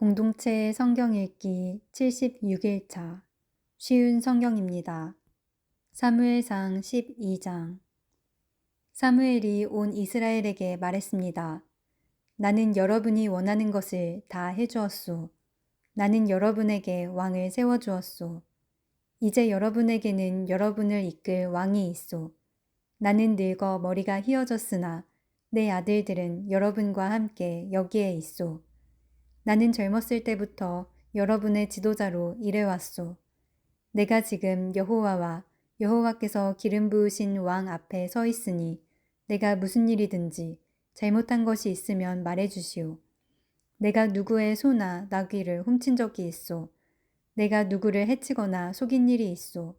공동체 성경 읽기 76일차 쉬운 성경입니다. 사무엘상 12장. 사무엘이 온 이스라엘에게 말했습니다. 나는 여러분이 원하는 것을 다 해주었소. 나는 여러분에게 왕을 세워주었소. 이제 여러분에게는 여러분을 이끌 왕이 있소. 나는 늙어 머리가 휘어졌으나 내 아들들은 여러분과 함께 여기에 있소. 나는 젊었을 때부터 여러분의 지도자로 일해왔소. 내가 지금 여호와와 여호와께서 기름 부으신 왕 앞에 서 있으니 내가 무슨 일이든지 잘못한 것이 있으면 말해주시오. 내가 누구의 소나 나귀를 훔친 적이 있소. 내가 누구를 해치거나 속인 일이 있소.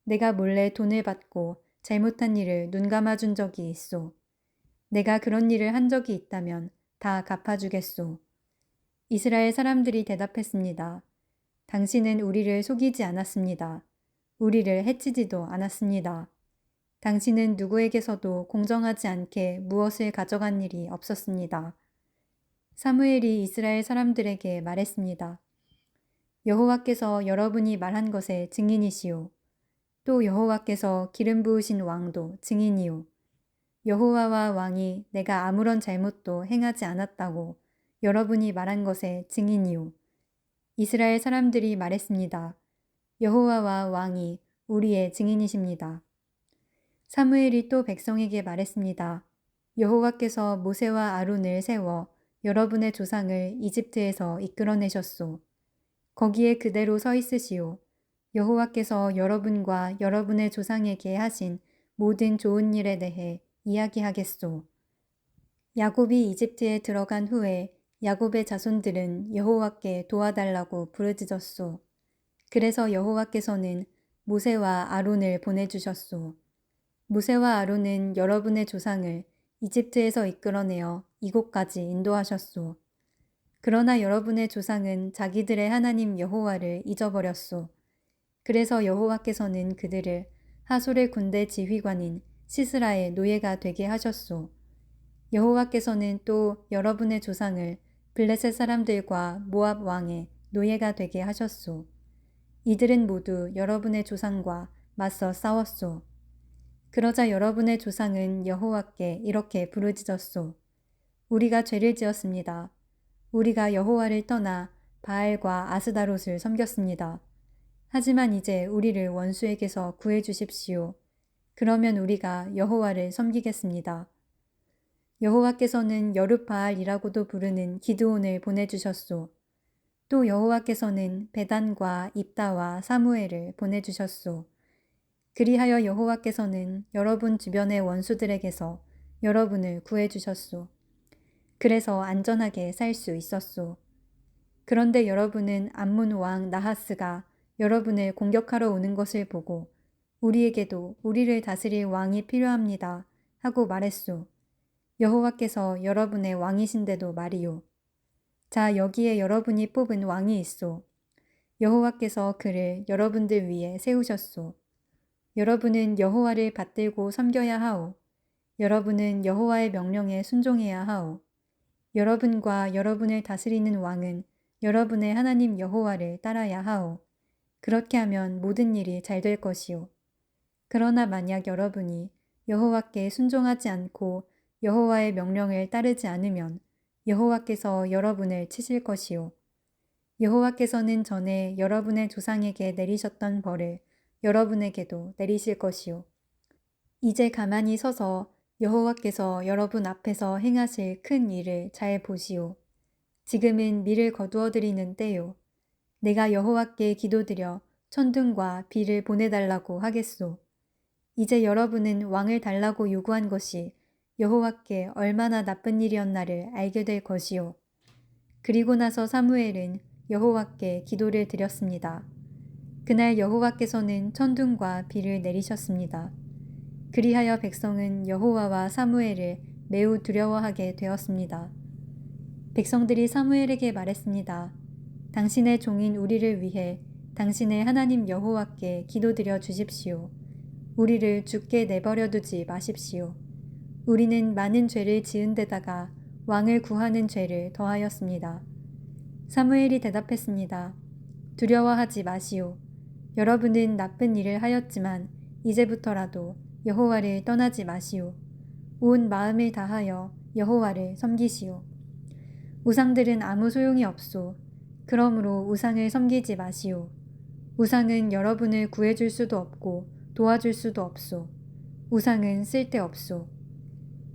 내가 몰래 돈을 받고 잘못한 일을 눈감아준 적이 있소. 내가 그런 일을 한 적이 있다면 다 갚아주겠소. 이스라엘 사람들이 대답했습니다. 당신은 우리를 속이지 않았습니다. 우리를 해치지도 않았습니다. 당신은 누구에게서도 공정하지 않게 무엇을 가져간 일이 없었습니다. 사무엘이 이스라엘 사람들에게 말했습니다. 여호와께서 여러분이 말한 것의 증인이시오. 또 여호와께서 기름 부으신 왕도 증인이오. 여호와와 왕이 내가 아무런 잘못도 행하지 않았다고 여러분이 말한 것의 증인이오. 이스라엘 사람들이 말했습니다. 여호와와 왕이 우리의 증인이십니다. 사무엘이 또 백성에게 말했습니다. 여호와께서 모세와 아론을 세워 여러분의 조상을 이집트에서 이끌어내셨소. 거기에 그대로 서 있으시오. 여호와께서 여러분과 여러분의 조상에게 하신 모든 좋은 일에 대해 이야기하겠소. 야곱이 이집트에 들어간 후에 야곱의 자손들은 여호와께 도와달라고 부르짖었소. 그래서 여호와께서는 모세와 아론을 보내주셨소. 모세와 아론은 여러분의 조상을 이집트에서 이끌어내어 이곳까지 인도하셨소. 그러나 여러분의 조상은 자기들의 하나님 여호와를 잊어버렸소. 그래서 여호와께서는 그들을 하솔의 군대 지휘관인 시스라의 노예가 되게 하셨소. 여호와께서는 또 여러분의 조상을 블레셋 사람들과 모압 왕의 노예가 되게 하셨소. 이들은 모두 여러분의 조상과 맞서 싸웠소. 그러자 여러분의 조상은 여호와께 이렇게 부르짖었소. 우리가 죄를 지었습니다. 우리가 여호와를 떠나 바알과 아스다롯을 섬겼습니다. 하지만 이제 우리를 원수에게서 구해 주십시오. 그러면 우리가 여호와를 섬기겠습니다. 여호와께서는 여룻바알이라고도 부르는 기드온을 보내주셨소. 또 여호와께서는 베단과 입다와 사무엘을 보내주셨소. 그리하여 여호와께서는 여러분 주변의 원수들에게서 여러분을 구해주셨소. 그래서 안전하게 살 수 있었소. 그런데 여러분은 암몬 왕 나하스가 여러분을 공격하러 오는 것을 보고 우리에게도 우리를 다스릴 왕이 필요합니다 하고 말했소. 여호와께서 여러분의 왕이신데도 말이요. 자, 여기에 여러분이 뽑은 왕이 있소. 여호와께서 그를 여러분들 위에 세우셨소. 여러분은 여호와를 받들고 섬겨야 하오. 여러분은 여호와의 명령에 순종해야 하오. 여러분과 여러분을 다스리는 왕은 여러분의 하나님 여호와를 따라야 하오. 그렇게 하면 모든 일이 잘 될 것이오. 그러나 만약 여러분이 여호와께 순종하지 않고 여호와의 명령을 따르지 않으면 여호와께서 여러분을 치실 것이요. 여호와께서는 전에 여러분의 조상에게 내리셨던 벌을 여러분에게도 내리실 것이요. 이제 가만히 서서 여호와께서 여러분 앞에서 행하실 큰 일을 잘 보시오. 지금은 밀을 거두어 드리는 때요. 내가 여호와께 기도드려 천둥과 비를 보내달라고 하겠소. 이제 여러분은 왕을 달라고 요구한 것이 여호와께 얼마나 나쁜 일이었나를 알게 될 것이요. 그리고 나서 사무엘은 여호와께 기도를 드렸습니다. 그날 여호와께서는 천둥과 비를 내리셨습니다. 그리하여 백성은 여호와와 사무엘을 매우 두려워하게 되었습니다. 백성들이 사무엘에게 말했습니다. 당신의 종인 우리를 위해 당신의 하나님 여호와께 기도드려 주십시오. 우리를 죽게 내버려 두지 마십시오. 우리는 많은 죄를 지은 데다가 왕을 구하는 죄를 더하였습니다. 사무엘이 대답했습니다. 두려워하지 마시오. 여러분은 나쁜 일을 하였지만 이제부터라도 여호와를 떠나지 마시오. 온 마음을 다하여 여호와를 섬기시오. 우상들은 아무 소용이 없소. 그러므로 우상을 섬기지 마시오. 우상은 여러분을 구해줄 수도 없고 도와줄 수도 없소. 우상은 쓸데없소.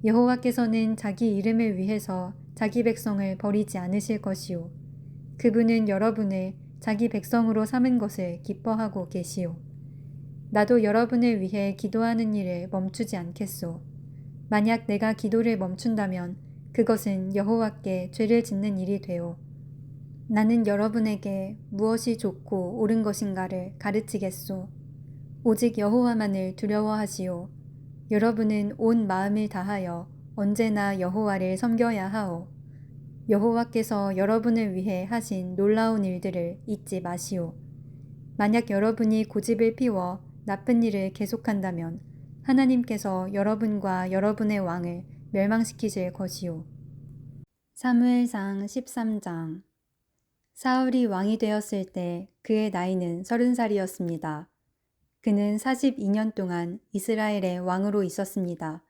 여호와께서는 자기 이름을 위해서 자기 백성을 버리지 않으실 것이오. 그분은 여러분을 자기 백성으로 삼은 것을 기뻐하고 계시오. 나도 여러분을 위해 기도하는 일을 멈추지 않겠소. 만약 내가 기도를 멈춘다면 그것은 여호와께 죄를 짓는 일이 되오. 나는 여러분에게 무엇이 좋고 옳은 것인가를 가르치겠소. 오직 여호와만을 두려워하시오. 여러분은 온 마음을 다하여 언제나 여호와를 섬겨야 하오. 여호와께서 여러분을 위해 하신 놀라운 일들을 잊지 마시오. 만약 여러분이 고집을 피워 나쁜 일을 계속한다면 하나님께서 여러분과 여러분의 왕을 멸망시키실 것이오. 사무엘상 13장. 사울이 왕이 되었을 때 그의 나이는 30살이었습니다. 그는 42년 동안 이스라엘의 왕으로 있었습니다.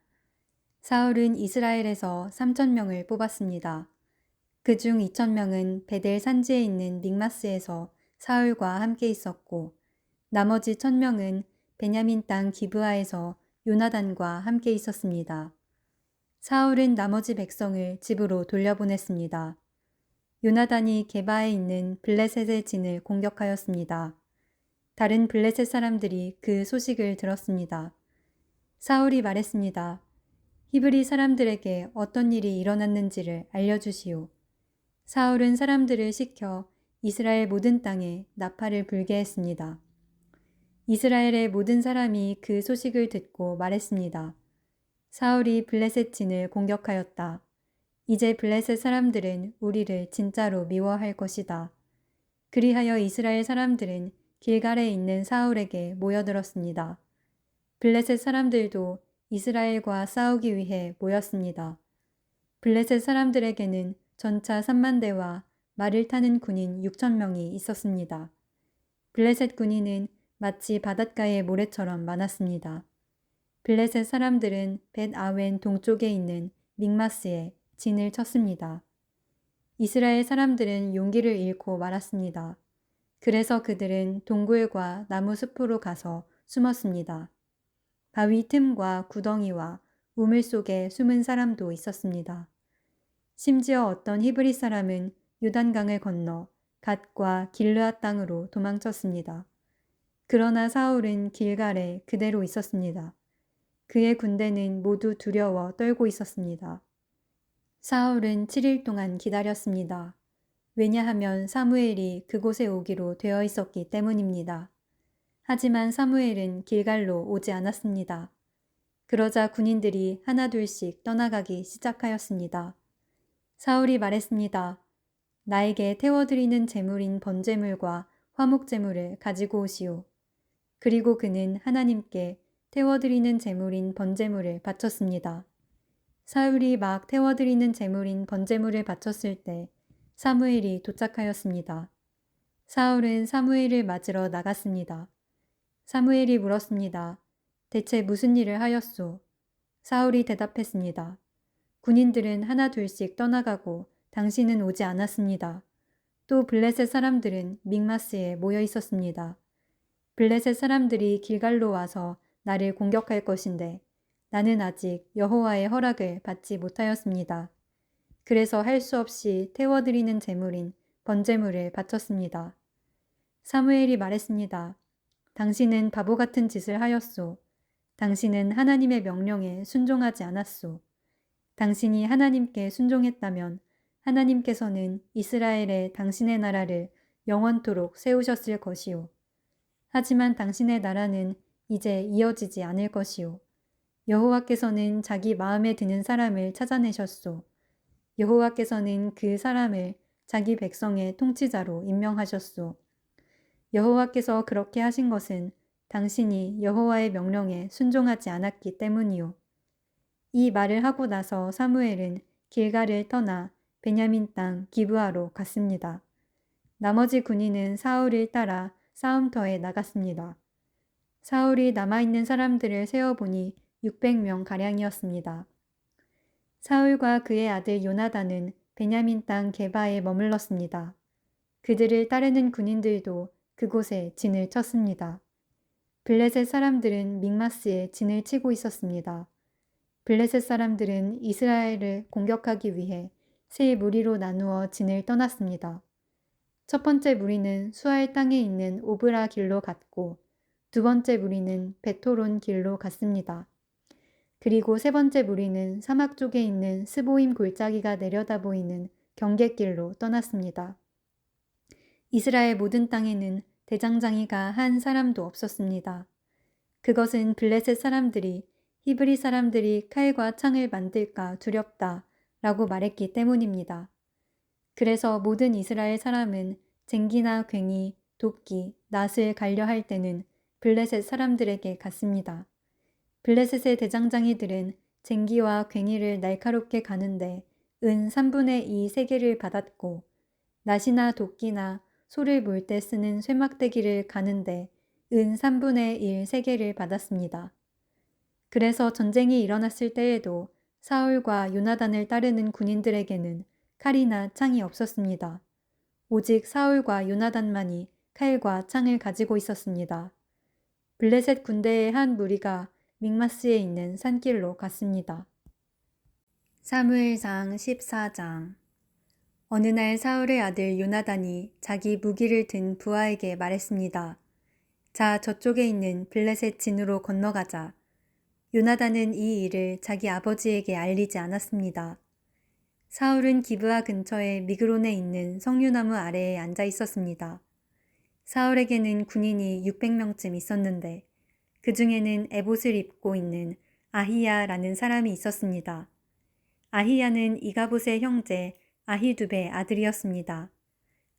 사울은 이스라엘에서 3,000명을 뽑았습니다. 그중 2,000명은 베델 산지에 있는 믹마스에서 사울과 함께 있었고 나머지 1,000명은 베냐민 땅 기브아에서 요나단과 함께 있었습니다. 사울은 나머지 백성을 집으로 돌려보냈습니다. 요나단이 게바에 있는 블레셋의 진을 공격하였습니다. 다른 블레셋 사람들이 그 소식을 들었습니다. 사울이 말했습니다. 히브리 사람들에게 어떤 일이 일어났는지를 알려주시오. 사울은 사람들을 시켜 이스라엘 모든 땅에 나팔을 불게 했습니다. 이스라엘의 모든 사람이 그 소식을 듣고 말했습니다. 사울이 블레셋 진을 공격하였다. 이제 블레셋 사람들은 우리를 진짜로 미워할 것이다. 그리하여 이스라엘 사람들은 길갈에 있는 사울에게 모여들었습니다. 블레셋 사람들도 이스라엘과 싸우기 위해 모였습니다. 블레셋 사람들에게는 전차 3만 대와 말을 타는 군인 6,000명이 있었습니다. 블레셋 군인은 마치 바닷가의 모래처럼 많았습니다. 블레셋 사람들은 벳 아웬 동쪽에 있는 믹마스에 진을 쳤습니다. 이스라엘 사람들은 용기를 잃고 말았습니다. 그래서 그들은 동굴과 나무 숲으로 가서 숨었습니다. 바위 틈과 구덩이와 우물 속에 숨은 사람도 있었습니다. 심지어 어떤 히브리 사람은 요단강을 건너 갓과 길르앗 땅으로 도망쳤습니다. 그러나 사울은 길갈에 그대로 있었습니다. 그의 군대는 모두 두려워 떨고 있었습니다. 사울은 7일 동안 기다렸습니다. 왜냐하면 사무엘이 그곳에 오기로 되어 있었기 때문입니다. 하지만 사무엘은 길갈로 오지 않았습니다. 그러자 군인들이 하나둘씩 떠나가기 시작하였습니다. 사울이 말했습니다. 나에게 태워드리는 제물인 번제물과 화목제물을 가지고 오시오. 그리고 그는 하나님께 태워드리는 제물인 번제물을 바쳤습니다. 사울이 막 태워드리는 제물인 번제물을 바쳤을 때 사무엘이 도착하였습니다. 사울은 사무엘을 맞으러 나갔습니다. 사무엘이 물었습니다. 대체 무슨 일을 하였소? 사울이 대답했습니다. 군인들은 하나 둘씩 떠나가고 당신은 오지 않았습니다. 또 블레셋 사람들은 믹마스에 모여 있었습니다. 블레셋 사람들이 길갈로 와서 나를 공격할 것인데 나는 아직 여호와의 허락을 받지 못하였습니다. 그래서 할 수 없이 태워드리는 제물인 번제물을 바쳤습니다. 사무엘이 말했습니다. 당신은 바보 같은 짓을 하였소. 당신은 하나님의 명령에 순종하지 않았소. 당신이 하나님께 순종했다면 하나님께서는 이스라엘에 당신의 나라를 영원토록 세우셨을 것이오. 하지만 당신의 나라는 이제 이어지지 않을 것이오. 여호와께서는 자기 마음에 드는 사람을 찾아내셨소. 여호와께서는 그 사람을 자기 백성의 통치자로 임명하셨소. 여호와께서 그렇게 하신 것은 당신이 여호와의 명령에 순종하지 않았기 때문이오. 이 말을 하고 나서 사무엘은 길갈을 떠나 베냐민 땅 기브아로 갔습니다. 나머지 군인은 사울을 따라 싸움터에 나갔습니다. 사울이 남아있는 사람들을 세어보니 600명 가량이었습니다. 사울과 그의 아들 요나단은 베냐민 땅 게바에 머물렀습니다. 그들을 따르는 군인들도 그곳에 진을 쳤습니다. 블레셋 사람들은 믹마스에 진을 치고 있었습니다. 블레셋 사람들은 이스라엘을 공격하기 위해 세 무리로 나누어 진을 떠났습니다. 첫 번째 무리는 수알 땅에 있는 오브라 길로 갔고 두 번째 무리는 베토론 길로 갔습니다. 그리고 세 번째 무리는 사막 쪽에 있는 스보임 골짜기가 내려다 보이는 경계길로 떠났습니다. 이스라엘 모든 땅에는 대장장이가 한 사람도 없었습니다. 그것은 블레셋 사람들이 히브리 사람들이 칼과 창을 만들까 두렵다 라고 말했기 때문입니다. 그래서 모든 이스라엘 사람은 쟁기나 괭이, 도끼, 낫을 갈려 할 때는 블레셋 사람들에게 갔습니다. 블레셋의 대장장이들은 쟁기와 괭이를 날카롭게 가는데 은 3분의 2 세겔을 받았고 낫이나 도끼나 소를 몰 때 쓰는 쇠막대기를 가는데 은 3분의 1 세겔을 받았습니다. 그래서 전쟁이 일어났을 때에도 사울과 요나단을 따르는 군인들에게는 칼이나 창이 없었습니다. 오직 사울과 요나단만이 칼과 창을 가지고 있었습니다. 블레셋 군대의 한 무리가 믹마스에 있는 산길로 갔습니다. 사무엘상 14장. 어느 날 사울의 아들 요나단이 자기 무기를 든 부하에게 말했습니다. 자, 저쪽에 있는 블레셋 진으로 건너가자. 요나단은 이 일을 자기 아버지에게 알리지 않았습니다. 사울은 기브아 근처의 미그론에 있는 석류나무 아래에 앉아 있었습니다. 사울에게는 군인이 600명쯤 있었는데 그 중에는 에봇을 입고 있는 아히야라는 사람이 있었습니다. 아히야는 이가봇의 형제 아히둡의 아들이었습니다.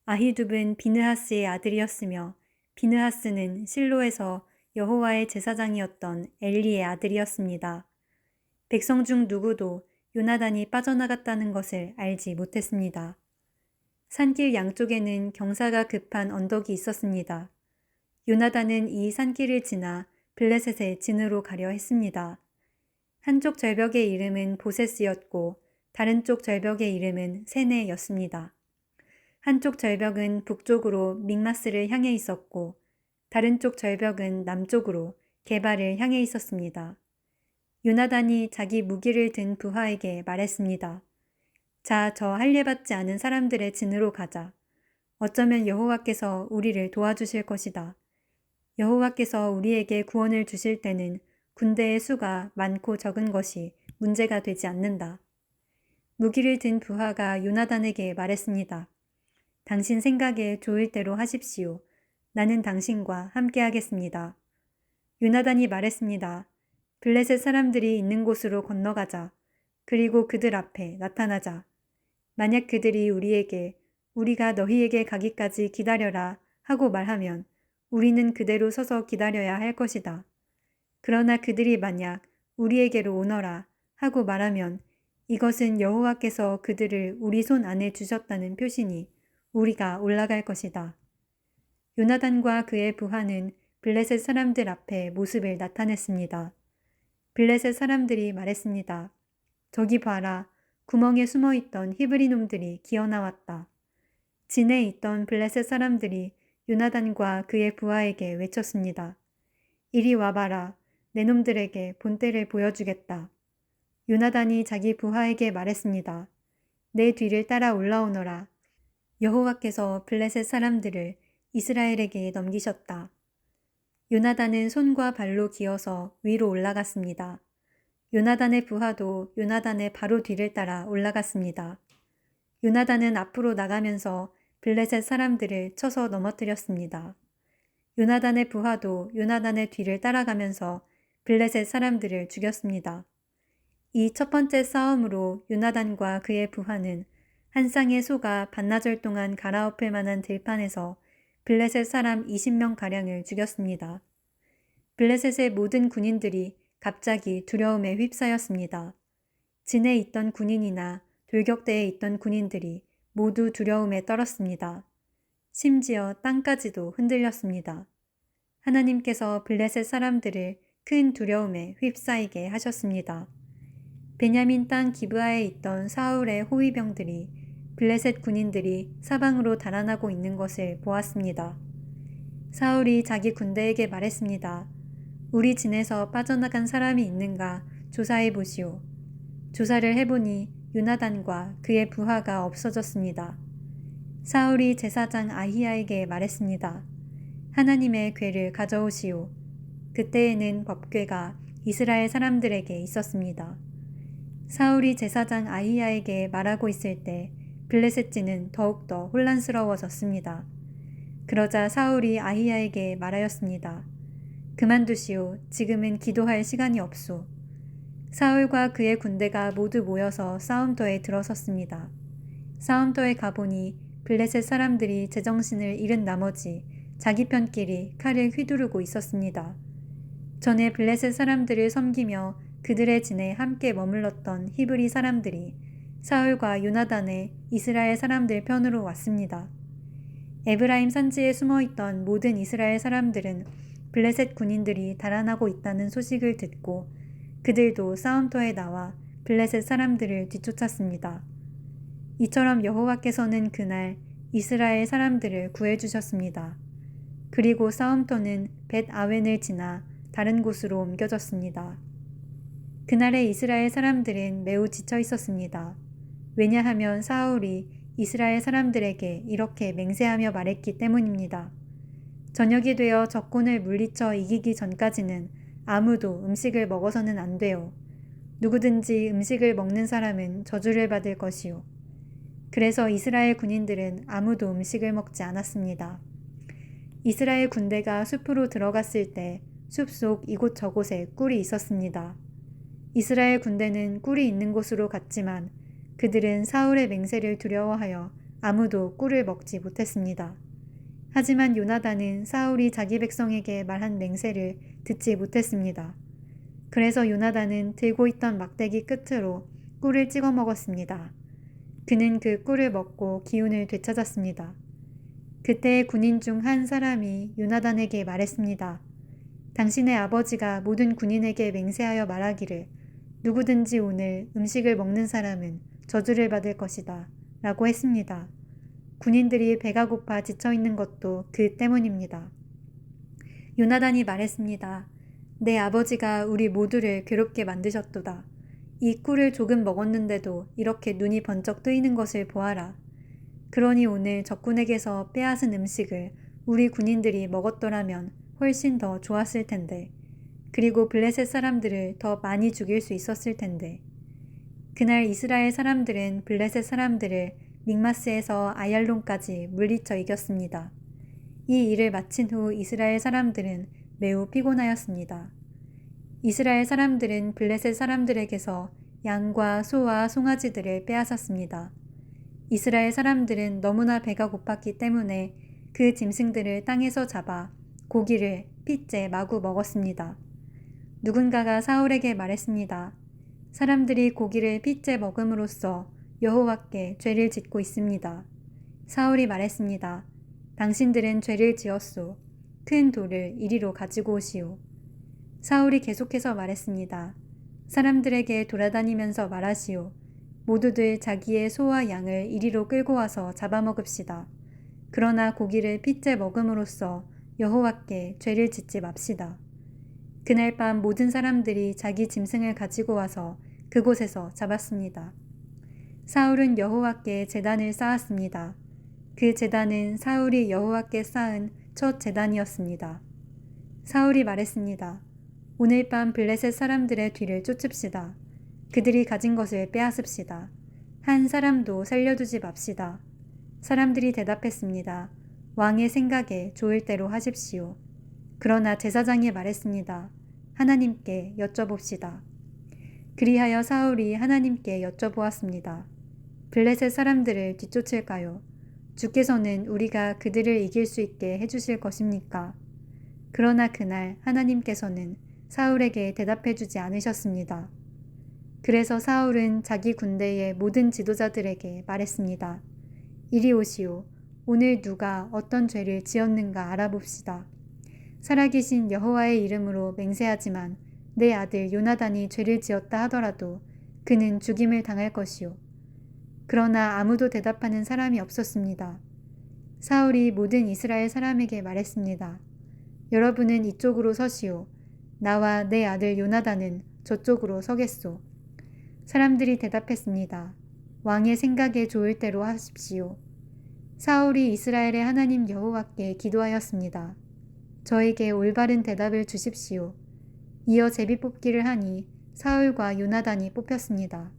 아히둡은 비느하스의 아들이었으며 비느하스는 실로에서 여호와의 제사장이었던 엘리의 아들이었습니다. 백성 중 누구도 요나단이 빠져나갔다는 것을 알지 못했습니다. 산길 양쪽에는 경사가 급한 언덕이 있었습니다. 요나단은 이 산길을 지나 블레셋의 진으로 가려 했습니다. 한쪽 절벽의 이름은 보세스였고 다른 쪽 절벽의 이름은 세네였습니다. 한쪽 절벽은 북쪽으로 믹마스를 향해 있었고 다른 쪽 절벽은 남쪽으로 게바를 향해 있었습니다. 요나단이 자기 무기를 든 부하에게 말했습니다. 자, 저 할례받지 않은 사람들의 진으로 가자. 어쩌면 여호와께서 우리를 도와주실 것이다. 여호와께서 우리에게 구원을 주실 때는 군대의 수가 많고 적은 것이 문제가 되지 않는다. 무기를 든 부하가 요나단에게 말했습니다. 당신 생각에 좋을 대로 하십시오. 나는 당신과 함께 하겠습니다. 요나단이 말했습니다. 블레셋 사람들이 있는 곳으로 건너가자. 그리고 그들 앞에 나타나자. 만약 그들이 우리에게 우리가 너희에게 가기까지 기다려라 하고 말하면 우리는 그대로 서서 기다려야 할 것이다. 그러나 그들이 만약 우리에게로 오너라 하고 말하면 이것은 여호와께서 그들을 우리 손 안에 주셨다는 표시니 우리가 올라갈 것이다. 요나단과 그의 부하는 블레셋 사람들 앞에 모습을 나타냈습니다. 블레셋 사람들이 말했습니다. 저기 봐라. 구멍에 숨어있던 히브리 놈들이 기어나왔다. 진에 있던 블레셋 사람들이 요나단과 그의 부하에게 외쳤습니다. 이리 와봐라. 내 놈들에게 본때를 보여주겠다. 요나단이 자기 부하에게 말했습니다. 내 뒤를 따라 올라오너라. 여호와께서 블레셋 사람들을 이스라엘에게 넘기셨다. 요나단은 손과 발로 기어서 위로 올라갔습니다. 요나단의 부하도 요나단의 바로 뒤를 따라 올라갔습니다. 요나단은 앞으로 나가면서 블레셋 사람들을 쳐서 넘어뜨렸습니다. 요나단의 부하도 요나단의 뒤를 따라가면서 블레셋 사람들을 죽였습니다. 이 첫 번째 싸움으로 요나단과 그의 부하는 한 쌍의 소가 반나절 동안 갈아엎을 만한 들판에서 블레셋 사람 20명가량을 죽였습니다. 블레셋의 모든 군인들이 갑자기 두려움에 휩싸였습니다. 진에 있던 군인이나 돌격대에 있던 군인들이 모두 두려움에 떨었습니다. 심지어 땅까지도 흔들렸습니다. 하나님께서 블레셋 사람들을 큰 두려움에 휩싸이게 하셨습니다. 베냐민 땅 기브아에 있던 사울의 호위병들이 블레셋 군인들이 사방으로 달아나고 있는 것을 보았습니다. 사울이 자기 군대에게 말했습니다. 우리 진에서 빠져나간 사람이 있는가 조사해 보시오. 조사를 해보니 요나단과 그의 부하가 없어졌습니다. 사울이 제사장 아히야에게 말했습니다. 하나님의 궤를 가져오시오. 그때에는 법궤가 이스라엘 사람들에게 있었습니다. 사울이 제사장 아히야에게 말하고 있을 때 블레셋진은 더욱더 혼란스러워졌습니다. 그러자 사울이 아히야에게 말하였습니다. 그만두시오. 지금은 기도할 시간이 없소. 사울과 그의 군대가 모두 모여서 싸움터에 들어섰습니다. 싸움터에 가보니 블레셋 사람들이 제정신을 잃은 나머지 자기 편끼리 칼을 휘두르고 있었습니다. 전에 블레셋 사람들을 섬기며 그들의 진에 함께 머물렀던 히브리 사람들이 사울과 요나단의 이스라엘 사람들 편으로 왔습니다. 에브라임 산지에 숨어있던 모든 이스라엘 사람들은 블레셋 군인들이 달아나고 있다는 소식을 듣고 그들도 싸움터에 나와 블레셋 사람들을 뒤쫓았습니다. 이처럼 여호와께서는 그날 이스라엘 사람들을 구해주셨습니다. 그리고 싸움터는 벳 아웬을 지나 다른 곳으로 옮겨졌습니다. 그날의 이스라엘 사람들은 매우 지쳐 있었습니다. 왜냐하면 사울이 이스라엘 사람들에게 이렇게 맹세하며 말했기 때문입니다. 저녁이 되어 적군을 물리쳐 이기기 전까지는 아무도 음식을 먹어서는 안 돼요. 누구든지 음식을 먹는 사람은 저주를 받을 것이요. 그래서 이스라엘 군인들은 아무도 음식을 먹지 않았습니다. 이스라엘 군대가 숲으로 들어갔을 때 숲속 이곳저곳에 꿀이 있었습니다. 이스라엘 군대는 꿀이 있는 곳으로 갔지만 그들은 사울의 맹세를 두려워하여 아무도 꿀을 먹지 못했습니다. 하지만 요나단은 사울이 자기 백성에게 말한 맹세를 듣지 못했습니다. 그래서 요나단은 들고 있던 막대기 끝으로 꿀을 찍어 먹었습니다. 그는 그 꿀을 먹고 기운을 되찾았습니다. 그때 군인 중 한 사람이 요나단에게 말했습니다. 당신의 아버지가 모든 군인에게 맹세하여 말하기를 누구든지 오늘 음식을 먹는 사람은 저주를 받을 것이다 라고 했습니다. 군인들이 배가 고파 지쳐있는 것도 그 때문입니다. 요나단이 말했습니다. 내 아버지가 우리 모두를 괴롭게 만드셨도다. 이 꿀을 조금 먹었는데도 이렇게 눈이 번쩍 뜨이는 것을 보아라. 그러니 오늘 적군에게서 빼앗은 음식을 우리 군인들이 먹었더라면 훨씬 더 좋았을 텐데, 그리고 블레셋 사람들을 더 많이 죽일 수 있었을 텐데. 그날 이스라엘 사람들은 블레셋 사람들을 믹마스에서 아얄론까지 물리쳐 이겼습니다. 이 일을 마친 후 이스라엘 사람들은 매우 피곤하였습니다. 이스라엘 사람들은 블레셋 사람들에게서 양과 소와 송아지들을 빼앗았습니다. 이스라엘 사람들은 너무나 배가 고팠기 때문에 그 짐승들을 땅에서 잡아 고기를 핏째 마구 먹었습니다. 누군가가 사울에게 말했습니다. 사람들이 고기를 핏째 먹음으로써 여호와께 죄를 짓고 있습니다. 사울이 말했습니다. 당신들은 죄를 지었소. 큰 돌을 이리로 가지고 오시오. 사울이 계속해서 말했습니다. 사람들에게 돌아다니면서 말하시오. 모두들 자기의 소와 양을 이리로 끌고 와서 잡아먹읍시다. 그러나 고기를 핏째 먹음으로써 여호와께 죄를 짓지 맙시다. 그날 밤 모든 사람들이 자기 짐승을 가지고 와서 그곳에서 잡았습니다. 사울은 여호와께 제단을 쌓았습니다. 그 제단은 사울이 여호와께 쌓은 첫 제단이었습니다. 사울이 말했습니다. 오늘 밤 블레셋 사람들의 뒤를 쫓읍시다. 그들이 가진 것을 빼앗읍시다. 한 사람도 살려두지 맙시다. 사람들이 대답했습니다. 왕의 생각에 좋을 대로 하십시오. 그러나 제사장이 말했습니다. 하나님께 여쭤봅시다. 그리하여 사울이 하나님께 여쭤보았습니다. 블레셋 사람들을 뒤쫓을까요? 주께서는 우리가 그들을 이길 수 있게 해주실 것입니까? 그러나 그날 하나님께서는 사울에게 대답해 주지 않으셨습니다. 그래서 사울은 자기 군대의 모든 지도자들에게 말했습니다. 이리 오시오. 오늘 누가 어떤 죄를 지었는가 알아봅시다. 살아계신 여호와의 이름으로 맹세하지만 내 아들 요나단이 죄를 지었다 하더라도 그는 죽임을 당할 것이요. 그러나 아무도 대답하는 사람이 없었습니다. 사울이 모든 이스라엘 사람에게 말했습니다. 여러분은 이쪽으로 서시오. 나와 내 아들 요나단은 저쪽으로 서겠소. 사람들이 대답했습니다. 왕의 생각에 좋을 대로 하십시오. 사울이 이스라엘의 하나님 여호와께 기도하였습니다. 저에게 올바른 대답을 주십시오. 이어 제비뽑기를 하니 사울과 요나단이 뽑혔습니다.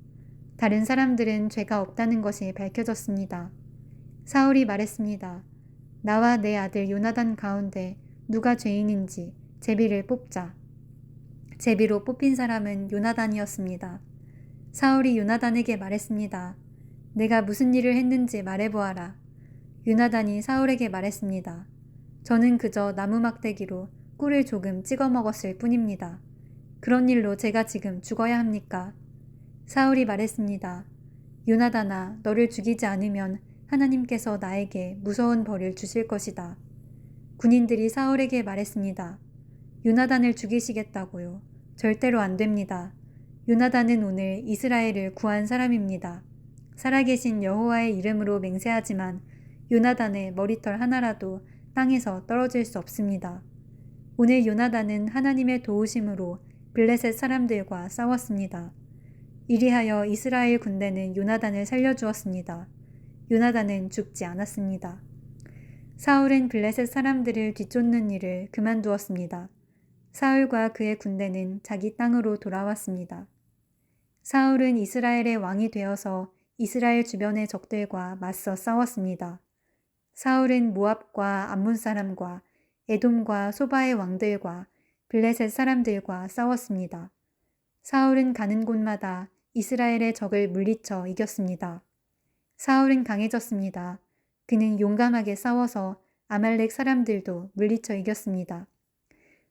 다른 사람들은 죄가 없다는 것이 밝혀졌습니다. 사울이 말했습니다. 나와 내 아들 요나단 가운데 누가 죄인인지 제비를 뽑자. 제비로 뽑힌 사람은 요나단이었습니다. 사울이 요나단에게 말했습니다. 내가 무슨 일을 했는지 말해보아라. 요나단이 사울에게 말했습니다. 저는 그저 나무 막대기로 꿀을 조금 찍어 먹었을 뿐입니다. 그런 일로 제가 지금 죽어야 합니까? 사울이 말했습니다. 요나단아, 너를 죽이지 않으면 하나님께서 나에게 무서운 벌을 주실 것이다. 군인들이 사울에게 말했습니다. 요나단을 죽이시겠다고요. 절대로 안 됩니다. 요나단은 오늘 이스라엘을 구한 사람입니다. 살아계신 여호와의 이름으로 맹세하지만 요나단의 머리털 하나라도 땅에서 떨어질 수 없습니다. 오늘 요나단은 하나님의 도우심으로 블레셋 사람들과 싸웠습니다. 이리하여 이스라엘 군대는 요나단을 살려주었습니다. 요나단은 죽지 않았습니다. 사울은 블레셋 사람들을 뒤쫓는 일을 그만두었습니다. 사울과 그의 군대는 자기 땅으로 돌아왔습니다. 사울은 이스라엘의 왕이 되어서 이스라엘 주변의 적들과 맞서 싸웠습니다. 사울은 모압과 암몬 사람과 에돔과 소바의 왕들과 블레셋 사람들과 싸웠습니다. 사울은 가는 곳마다 이스라엘의 적을 물리쳐 이겼습니다. 사울은 강해졌습니다. 그는 용감하게 싸워서 아말렉 사람들도 물리쳐 이겼습니다.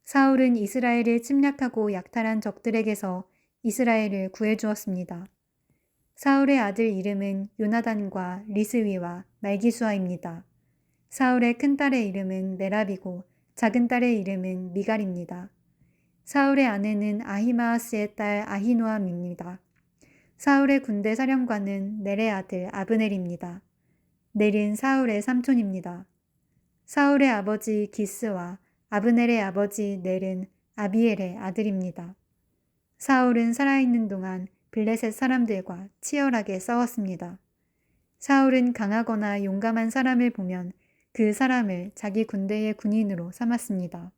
사울은 이스라엘을 침략하고 약탈한 적들에게서 이스라엘을 구해주었습니다. 사울의 아들 이름은 요나단과 리스위와 말기수아입니다. 사울의 큰딸의 이름은 메랍이고 작은 딸의 이름은 미갈입니다. 사울의 아내는 아히마아스의 딸 아히노암입니다. 사울의 군대 사령관은 넬의 아들 아브넬입니다. 넬은 사울의 삼촌입니다. 사울의 아버지 기스와 아브넬의 아버지 넬은 아비엘의 아들입니다. 사울은 살아있는 동안 블레셋 사람들과 치열하게 싸웠습니다. 사울은 강하거나 용감한 사람을 보면 그 사람을 자기 군대의 군인으로 삼았습니다.